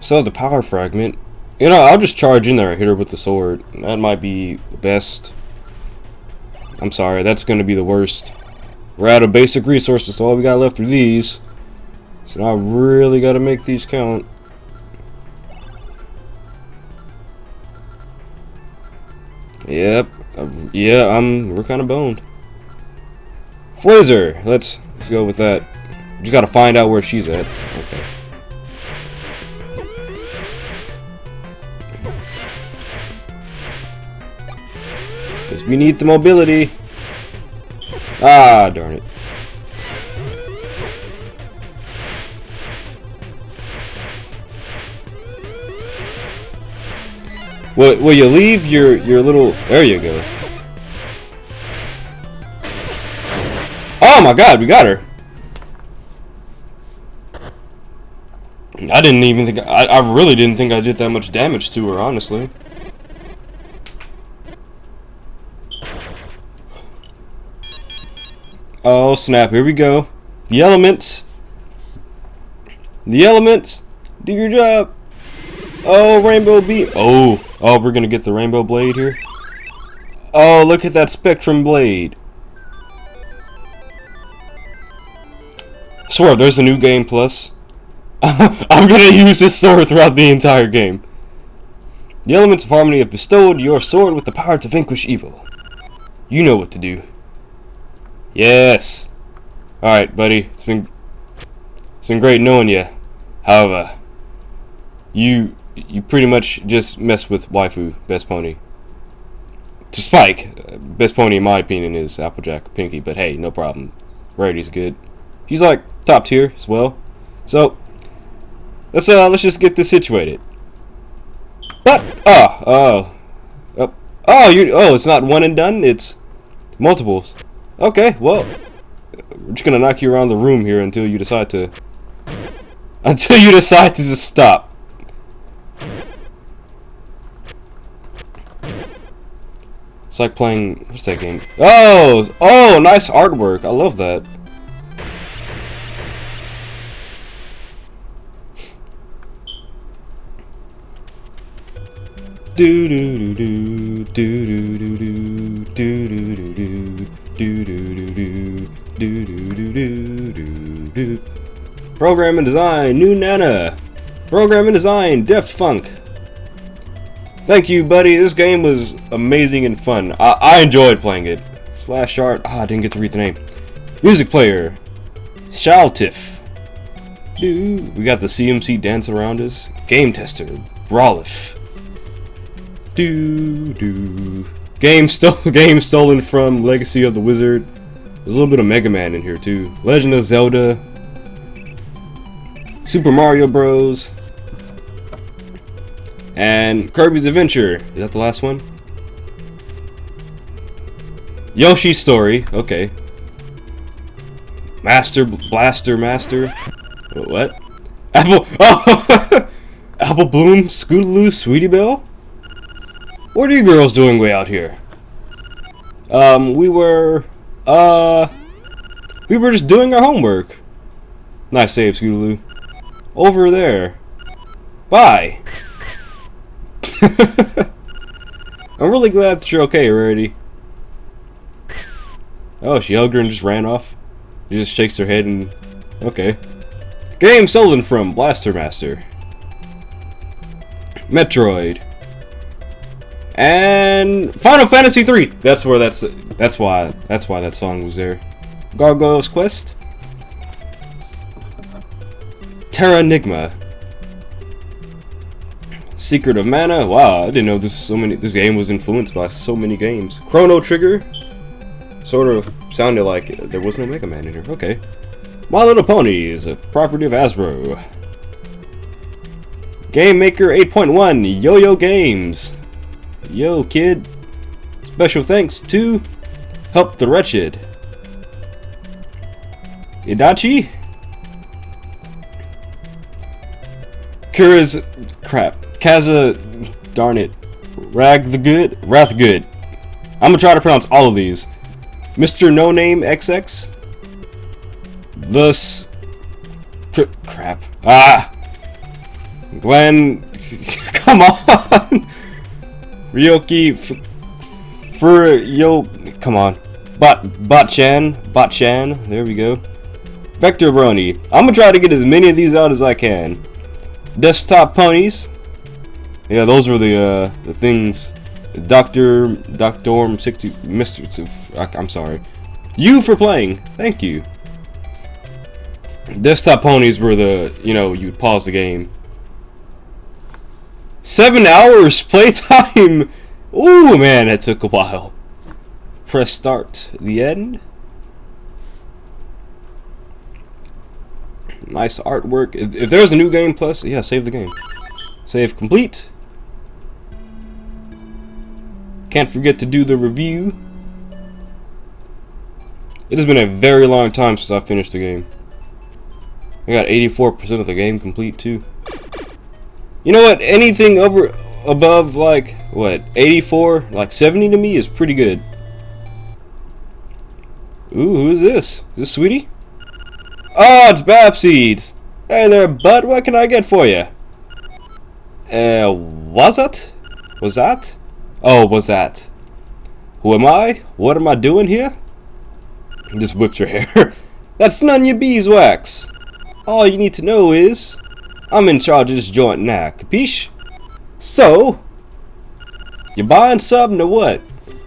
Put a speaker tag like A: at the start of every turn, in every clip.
A: So the power fragment. You know, I'll just charge in there and hit her with the sword. That might be the best. I'm sorry, that's gonna be the worst. We're out of basic resources, so all we got left are these. So now I really gotta make these count. Yep. Yeah, we're kind of boned. Flazer, let's go with that. Just gotta find out where she's at. Okay. Because we need the mobility. Ah, darn it. Will you leave your little... There you go. Oh my god, we got her. I didn't even think... I really didn't think I did that much damage to her, honestly. Oh snap, here we go. The elements. The elements. Do your job. Oh, rainbow beam. Oh, we're gonna get the rainbow blade here. Oh, look at that spectrum blade. Swear, there's a new game plus. I'm gonna use this sword throughout the entire game. The elements of harmony have bestowed your sword with the power to vanquish evil. You know what to do. Yes. Alright, buddy. It's been great knowing you. However, you pretty much just mess with waifu, Best Pony. To Spike, Best Pony in my opinion is Applejack Pinky, but hey, no problem. Rarity's good. She's like top tier as well. So let's just get this situated. But it's not one and done, it's multiples. Okay, well, we're just gonna knock you around the room here until you decide to just stop. It's like playing, what's that game? Oh, nice artwork. I love that. Do do do do do do do do do do do do do do do do do. Program and design, new Nana. Program and design, Deft Funk. Thank you, buddy. This game was amazing and fun. I enjoyed playing it. Splash art. I didn't get to read the name. Music player, Shaltiff. We got the CMC dance around us. Game tester, Brawliff. Game stolen from Legacy of the Wizard. There's a little bit of Mega Man in here too. Legend of Zelda. Super Mario Bros. And Kirby's Adventure. Is that the last one? Yoshi's Story. Okay. Blaster Master. What? Apple. Oh! Apple Bloom, Scootaloo, Sweetie Belle? What are you girls doing way out here? We were just doing our homework. Nice save, Scootaloo. Over there. Bye. I'm really glad that you're okay, Rarity. Oh, she hugged her and just ran off. She just shakes her head and... Okay. Game stolen from Blaster Master. Metroid. And Final Fantasy III. That's why that song was there. Gargoyle's Quest. Terranigma. Secret of Mana. Wow, I didn't know this game was influenced by so many games. Chrono Trigger. Sort of sounded like there was no Mega Man in here. Okay. My Little Pony is a property of Hasbro. Game Maker 8.1 Yo-Yo Games. Yo, kid. Special thanks to Help the Wretched. Itachi. Kaza, darn it. Wrath Good. I'm gonna try to pronounce all of these. Mr. No Name XX. Thus Crap. Ah! Glenn... Come on! Ryoki... Yo... Come on. Botchan. There we go. Vector Brony. I'm gonna try to get as many of these out as I can. Desktop ponies. Yeah, those were the things. Doctorm 60... Mr... I'm sorry. You for playing. Thank you. Desktop ponies were the, you know, you'd pause the game. 7 hours playtime! Ooh, man, that took a while. Press start. The end. Nice artwork. If there's a new game plus, yeah, save the game. Save complete. Can't forget to do the review. It has been a very long time since I finished the game. I got 84% of the game complete too. You know what? Anything above like what 84, like 70 to me is pretty good. Ooh, who is this? Is this Sweetie? Oh, it's Babseeds. Hey there, bud. What can I get for you? Was that? Oh, was that? Who am I? What am I doing here? Just whipped your hair. That's none of your beeswax. All you need to know is, I'm in charge of this joint now, capiche? So, you buying something or what?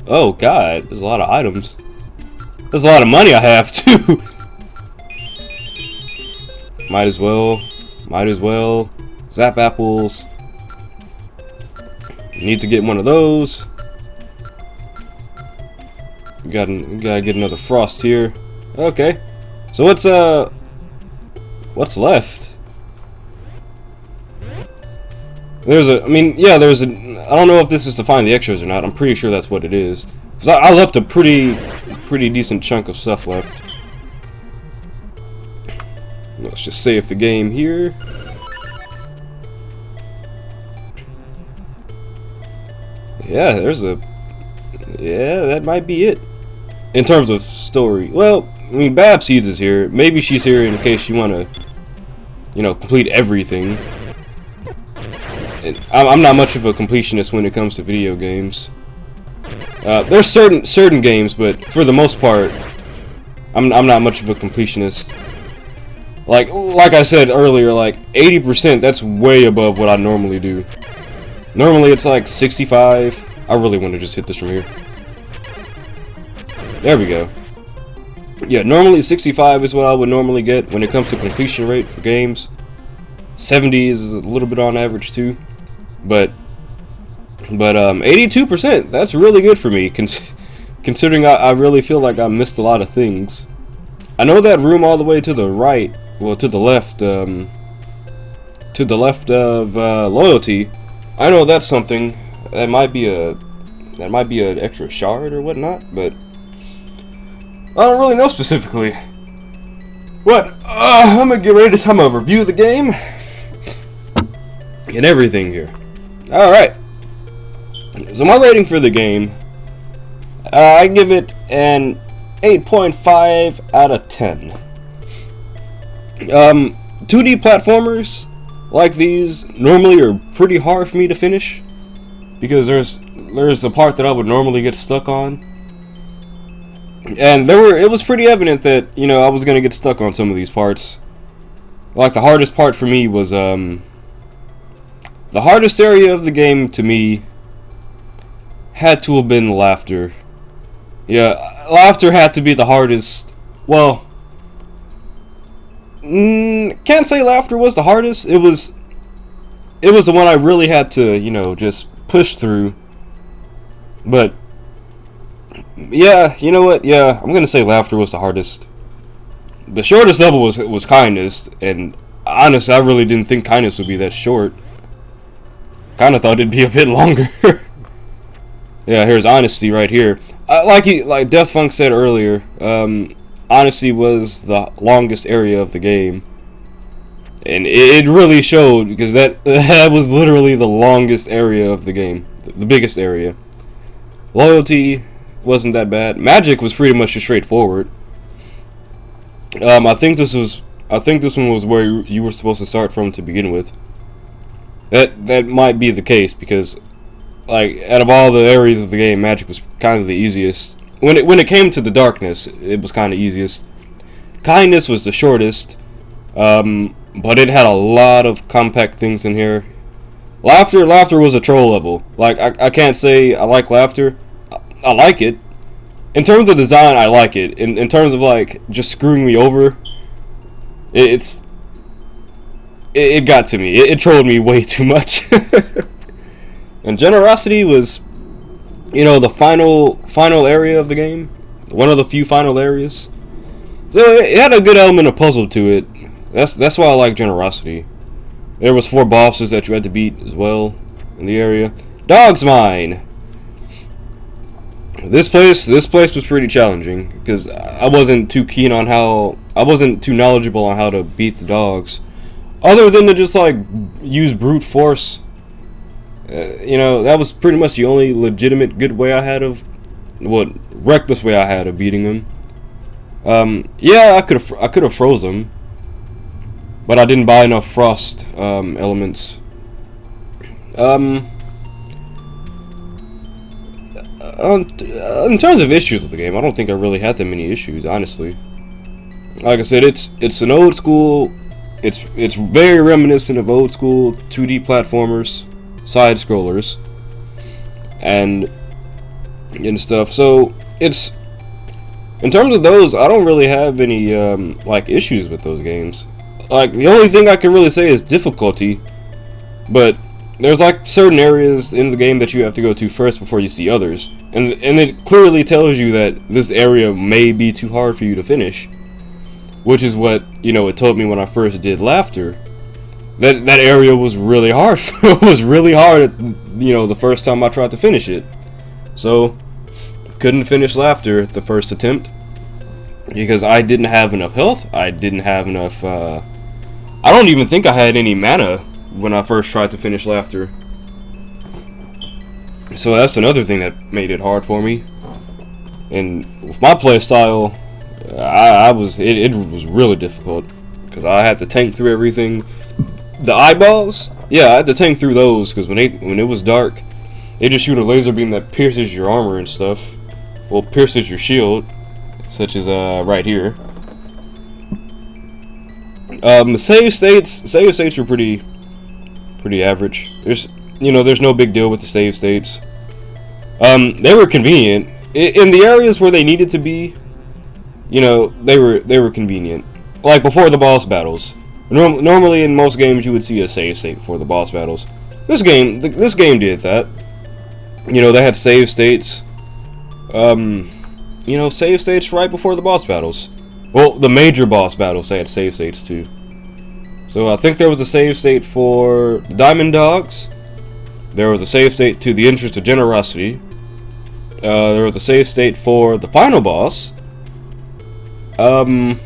A: Oh god, there's a lot of items. There's a lot of money I have too. Might as well. Zap apples. Need to get one of those. We gotta get another frost here. Okay. So what's left? There's a, I don't know if this is to find the extras or not. I'm pretty sure that's what it is. Cause I left a pretty decent chunk of stuff left. Let's just save the game here. Yeah, that might be it. In terms of story. Well, I mean, Babseeds is here. Maybe she's here in case you want to, you know, complete everything. And I'm not much of a completionist when it comes to video games. There's certain games, but for the most part, I'm not much of a completionist. Like I said earlier, like 80%, that's way above what I normally do. Normally it's like 65. I really want to just hit this from here. There we go. Yeah, normally 65 is what I would normally get when it comes to completion rate for games. 70 is a little bit on average too. But 82%, that's really good for me, considering I really feel like I missed a lot of things. I know that room all the way to the right, well, to the left of Loyalty. I know that's something that might be an extra shard or whatnot, but I don't really know specifically. What? I'm gonna get ready to I'm gonna review the game and everything here. All right. So my rating for the game, I give it an 8.5 out of 10. 2D platformers like these normally are pretty hard for me to finish because there's a part that I would normally get stuck on, and it was pretty evident that, you know, I was gonna get stuck on some of these parts. Like the hardest part for me was the hardest area of the game to me had to have been Laughter. Yeah, Laughter had to be the hardest. Well, can't say Laughter was the hardest. It was the one I really had to, you know, just push through. But yeah, you know what? Yeah, I'm gonna say Laughter was the hardest. The shortest level was Kindness, and honestly, I really didn't think Kindness would be that short. Kind of thought it'd be a bit longer. Yeah, here's Honesty right here. Like Death Funk said earlier, Honesty was the longest area of the game, and it really showed, because that was literally the longest area of the game, the biggest area. Loyalty wasn't that bad. Magic was pretty much just straightforward. I think this was I think this one was where you were supposed to start from to begin with. That might be the case because, like, out of all the areas of the game, magic was kind of the easiest. When it came to the darkness, it was kind of easiest. Kindness was the shortest, but it had a lot of compact things in here. Laughter was a troll level. Like, I can't say I like laughter. I like it. In terms of design, I like it. In terms of, like, just screwing me over, it got to me. It trolled me way too much. And Generosity was, you know, the final area of the game. One of the few final areas. So it had a good element of puzzle to it. That's why I like Generosity. There was 4 bosses that you had to beat as well in the area. Dog's Mine. This place was pretty challenging because I wasn't too knowledgeable on how to beat the dogs, other than to just like use brute force. You know, that was pretty much the only legitimate good way I had of, reckless way I had of beating them. Yeah, I could have froze them, but I didn't buy enough frost elements. In terms of issues with the game, I don't think I really had that many issues, honestly. Like I said, it's an old school. It's very reminiscent of old school 2D platformers, side scrollers, and stuff. So it's, in terms of those, I don't really have any like issues with those games. Like, the only thing I can really say is difficulty, but there's like certain areas in the game that you have to go to first before you see others, and it clearly tells you that this area may be too hard for you to finish, which is what, you know, it told me when I first did Laughter. That area was really hard. It was really hard, you know, the first time I tried to finish it. So couldn't finish Laughter the first attempt because I didn't have enough health. I didn't have enough. I don't even think I had any mana when I first tried to finish Laughter. So that's another thing that made it hard for me. And with my playstyle, it was really difficult because I had to tank through everything. The eyeballs, yeah, I had to tank through those because when it was dark, they just shoot a laser beam that pierces your armor and stuff. Well, pierces your shield, such as right here. Save states are pretty average. There's no big deal with the save states. They were convenient in the areas where they needed to be. You know, they were convenient. Like before the boss battles. Normally in most games you would see a save state before the boss battles. This game did that. You know, they had save states. You know, save states right before the boss battles. Well, the major boss battles they had save states too. So I think there was a save state for the Diamond Dogs. There was a save state to the Entrance of Generosity. There was a save state for the final boss. And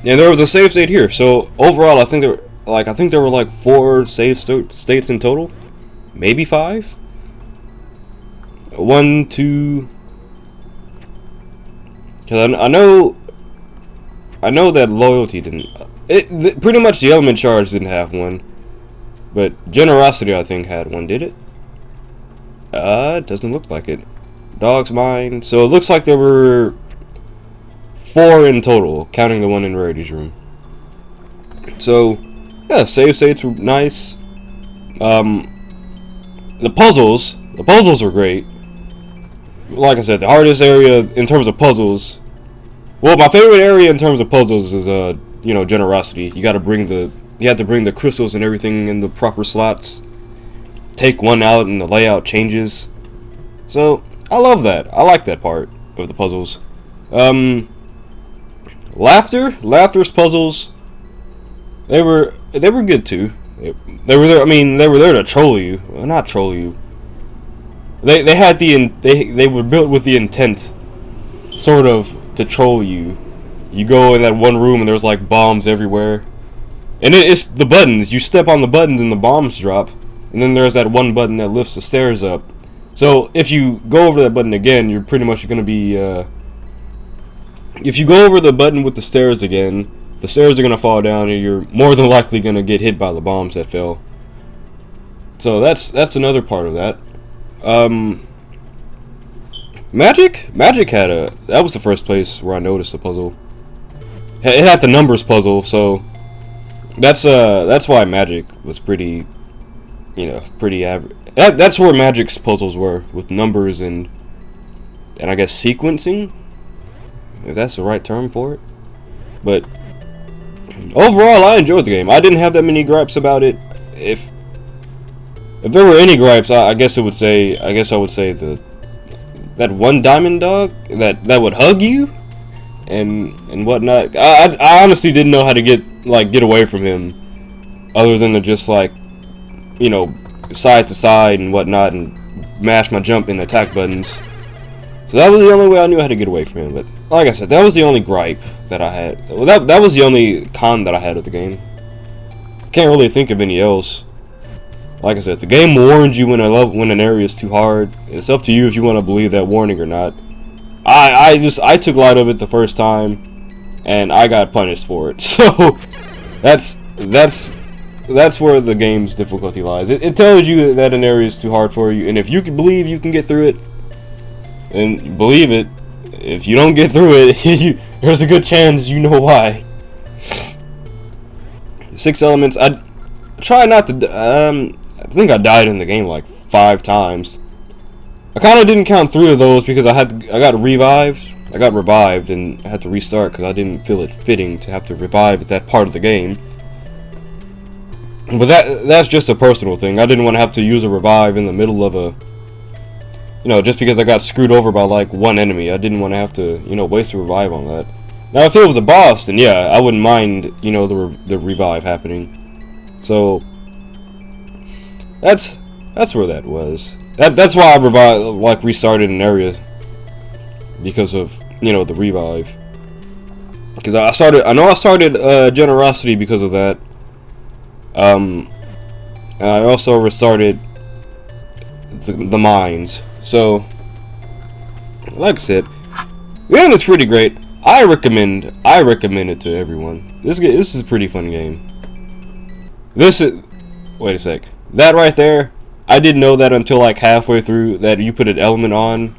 A: there was a save state here. So overall, I think there were like 4 save states in total, maybe 5. 1, 2. Because I know that Loyalty didn't. Pretty much the Element Charge didn't have one, but Generosity I think had one. Did it? It doesn't look like it. Dog's Mine. So it looks like there were 4 in total, counting the one in Rarity's room. So yeah, save states were nice. The puzzles were great. Like I said, the hardest area in terms of puzzles. Well, my favorite area in terms of puzzles is you know, Generosity. You have to bring the crystals and everything in the proper slots. Take one out and the layout changes. So I love that. I like that part of the puzzles. Laughter's puzzles, they were good too. They were there. I mean, they were there to troll you. Well, not troll you. They were built with the intent, sort of, to troll you. You go in that one room and there's like bombs everywhere, and it's the buttons. You step on the buttons and the bombs drop, and then there's that one button that lifts the stairs up. So if you go over that button again, you're pretty much going to be. If you go over the button with the stairs again, the stairs are gonna fall down, and you're more than likely gonna get hit by the bombs that fell. So that's another part of that. Magic had that was the first place where I noticed the puzzle. It had the numbers puzzle, so that's why Magic was pretty, pretty average. That's where Magic's puzzles were, with numbers and I guess sequencing, if that's the right term for it. But overall, I enjoyed the game. I didn't have that many gripes about it. If there were any gripes, I guess I would say that one diamond dog that would hug you and whatnot. I honestly didn't know how to get away from him, other than to just side to side and whatnot and mash my jump and attack buttons. So that was the only way I knew how to get away from him. But like I said, that was the only gripe that I had. Well, that was the only con that I had of the game. Can't really think of any else. Like I said, the game warns you when an area is too hard. It's up to you if you want to believe that warning or not. I took light of it the first time, and I got punished for it. So that's where the game's difficulty lies. It tells you that an area is too hard for you, and if you can believe you can get through it, then believe it. If you don't get through it, there's a good chance you know why. 6 elements. I try not to. I think I died in the game like 5 times. I kind of didn't count 3 of those because I got revived. I got revived and had to restart because I didn't feel it fitting to have to revive at that part of the game. But that's just a personal thing. I didn't want to have to use a revive in the middle of a, just because I got screwed over by like one enemy. I didn't want to have to, waste a revive on that. Now if it was a boss, then yeah, I wouldn't mind, the revive happening. So that's where that was. That's why I restarted an area, because of the revive. Because I started generosity because of that. And I also restarted the mines. So, like I said, the game is pretty great. I recommend it to everyone. This is a pretty fun game. Wait a sec. That right there, I didn't know that until like halfway through, that you put an element on,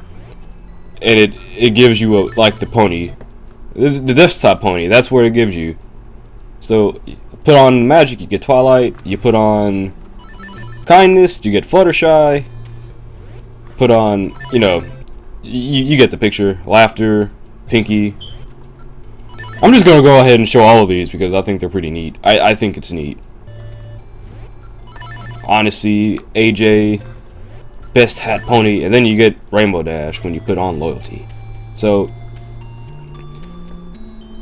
A: and it gives you the pony, the desktop pony. That's where it gives you. So you put on Magic, you get Twilight. You put on Kindness, you get Fluttershy. Put on, you get the picture. Laughter, Pinky. I'm just gonna go ahead and show all of these because I think they're pretty neat. I think it's neat. Honesty, AJ, Best Hat Pony, and then you get Rainbow Dash when you put on Loyalty. So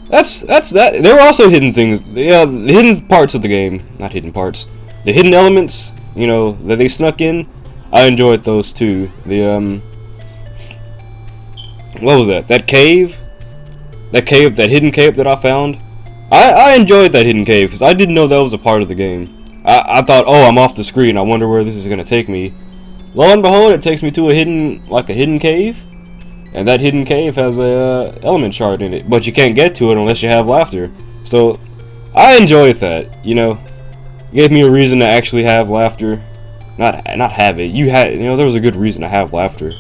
A: that's that. There were also hidden things. Yeah, the hidden parts of the game, not hidden parts. The hidden elements, that they snuck in. I enjoyed those too. The what was that? That cave, that hidden cave that I found. I enjoyed that hidden cave because I didn't know that was a part of the game. I thought, oh, I'm off the screen. I wonder where this is gonna take me. Lo and behold, it takes me to a hidden cave, and that hidden cave has a element shard in it. But you can't get to it unless you have Laughter. So I enjoyed that. It gave me a reason to actually have Laughter. Not have it. There was a good reason to have Laughter.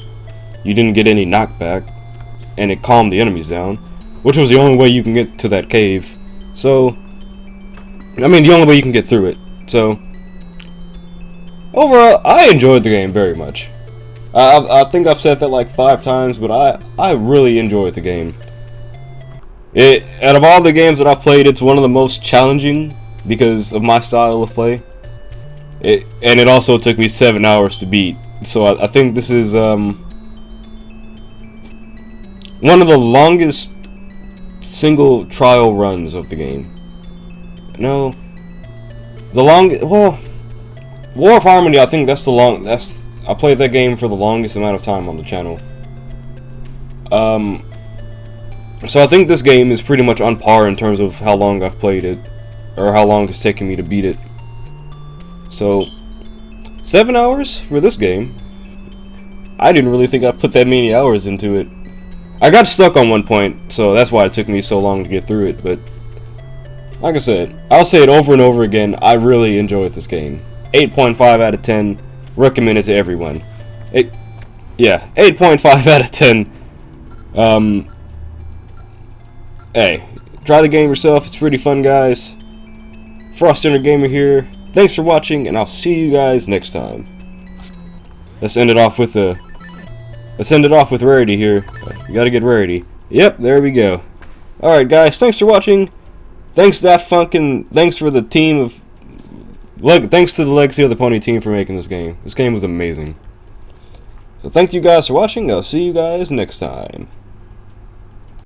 A: You didn't get any knockback, and it calmed the enemies down, which was the only way you can get to that cave. So, the only way you can get through it. So, overall, I enjoyed the game very much. I think I've said that like 5 times, but I really enjoyed the game. Out of all the games that I've played, it's one of the most challenging because of my style of play. And it also took me 7 hours to beat. So I think this is one of the longest single trial runs of the game. No. War of Harmony, I think I played that game for the longest amount of time on the channel. So I think this game is pretty much on par in terms of how long I've played it, or how long it's taken me to beat it. So 7 hours for this game. I didn't really think I put that many hours into it. I got stuck on one point, so that's why it took me so long to get through it, but Like I said, I'll say it over and over again. I really enjoyed this game. 8.5 out of 10. Recommend it to everyone. Yeah, 8.5 out of 10. Hey, try the game yourself. It's pretty fun, guys. Frost Gamer here. Thanks for watching, and I'll see you guys next time. Let's end it off with Rarity here. You gotta get Rarity. Yep, there we go. Alright guys, thanks for watching. Thanks Daft Funk, and thanks for the team of thanks to the Legacy of the Pony team for making this game. This game was amazing. So thank you guys for watching. I'll see you guys next time.